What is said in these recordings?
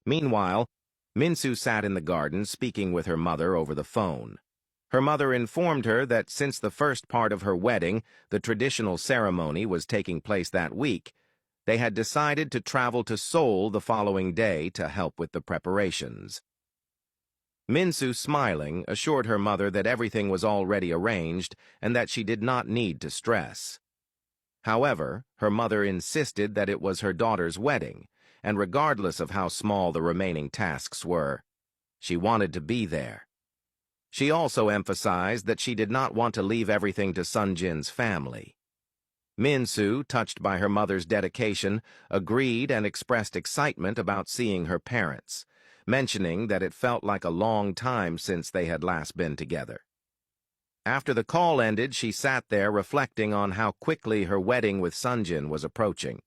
Meanwhile, Minsu sat in the garden speaking with her mother over the phone. Her mother informed her that since the first part of her wedding, the traditional ceremony, was taking place that week, they had decided to travel to Seoul the following day to help with the preparations. Minsu, smiling, assured her mother that everything was already arranged and that she did not need to stress. However, her mother insisted that it was her daughter's wedding, and regardless of how small the remaining tasks were, she wanted to be there. She also emphasized that she did not want to leave everything to Sonjin's family. Minsu, touched by her mother's dedication, agreed and expressed excitement about seeing her parents, mentioning that it felt like a long time since they had last been together. After the call ended, she sat there reflecting on how quickly her wedding with Sonjin was approaching.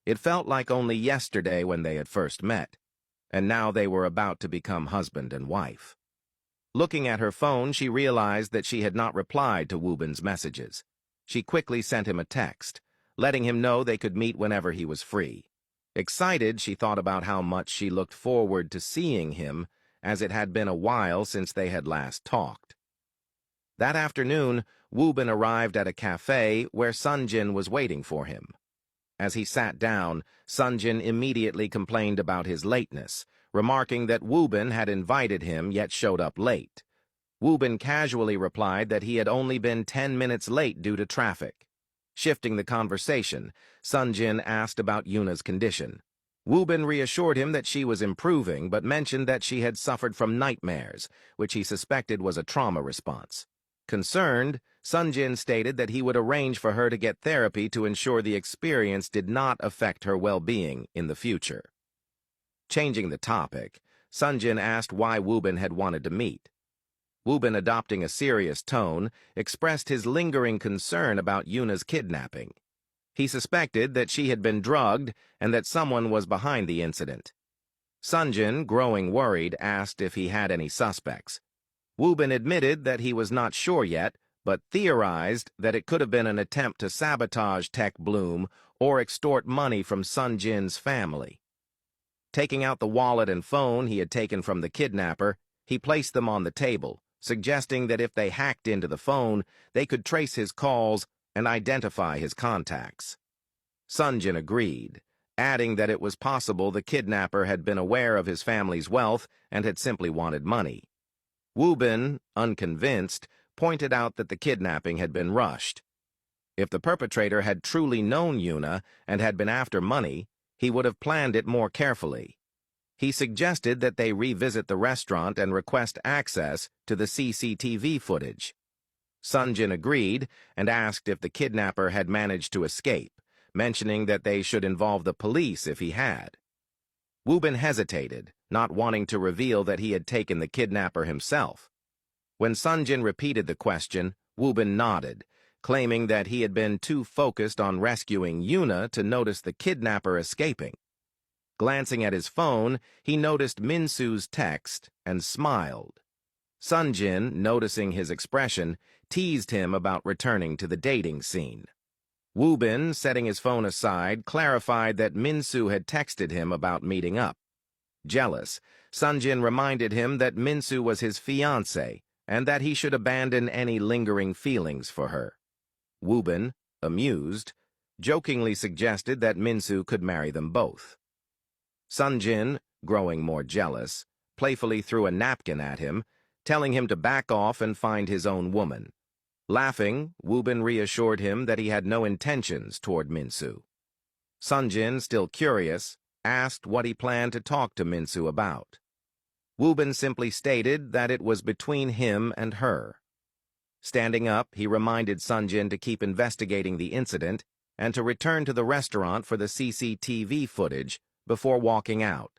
It felt like only yesterday when they had first met, and now they were about to become husband and wife. Looking at her phone, she realized that she had not replied to Woobin's messages. She quickly sent him a text, letting him know they could meet whenever he was free. Excited, she thought about how much she looked forward to seeing him, as it had been a while since they had last talked. That afternoon, Woobin arrived at a cafe where Sonjin was waiting for him. As he sat down, Sonjin immediately complained about his lateness, remarking that Woobin had invited him yet showed up late. Woobin casually replied that he had only been 10 minutes late due to traffic. Shifting the conversation, Sonjin asked about Yuna's condition. Woobin reassured him that she was improving, but mentioned that she had suffered from nightmares, which he suspected was a trauma response. Concerned, Sonjin stated that he would arrange for her to get therapy to ensure the experience did not affect her well-being in the future. Changing the topic, Sonjin asked why Woobin had wanted to meet. Woobin, adopting a serious tone, expressed his lingering concern about Yuna's kidnapping. He suspected that she had been drugged and that someone was behind the incident. Sonjin, growing worried, asked if he had any suspects. Woobin admitted that he was not sure yet, but theorized that it could have been an attempt to sabotage Tech Bloom or extort money from Sonjin's family. Taking out the wallet and phone he had taken from the kidnapper, he placed them on the table, suggesting that if they hacked into the phone, they could trace his calls and identify his contacts. Sonjin agreed, adding that it was possible the kidnapper had been aware of his family's wealth and had simply wanted money. Woobin, unconvinced, pointed out that the kidnapping had been rushed. If the perpetrator had truly known Yuna and had been after money, he would have planned it more carefully. He suggested that they revisit the restaurant and request access to the CCTV footage. Sonjin agreed and asked if the kidnapper had managed to escape, mentioning that they should involve the police if he had. Woobin hesitated, not wanting to reveal that he had taken the kidnapper himself. When Sonjin repeated the question, Woobin nodded, claiming that he had been too focused on rescuing Yuna to notice the kidnapper escaping. Glancing at his phone, he noticed Minsu's text and smiled. Sonjin, noticing his expression, teased him about returning to the dating scene. Woobin, setting his phone aside, clarified that Minsu had texted him about meeting up. Jealous, Sonjin reminded him that Minsu was his fiancée and that he should abandon any lingering feelings for her. Woobin, amused, jokingly suggested that Minsu could marry them both. Sonjin, growing more jealous, playfully threw a napkin at him, telling him to back off and find his own woman. Laughing, Woobin reassured him that he had no intentions toward Minsu. Sonjin, still curious, asked what he planned to talk to Minsu about. Woobin simply stated that it was between him and her. Standing up, he reminded Sonjin to keep investigating the incident and to return to the restaurant for the CCTV footage before walking out.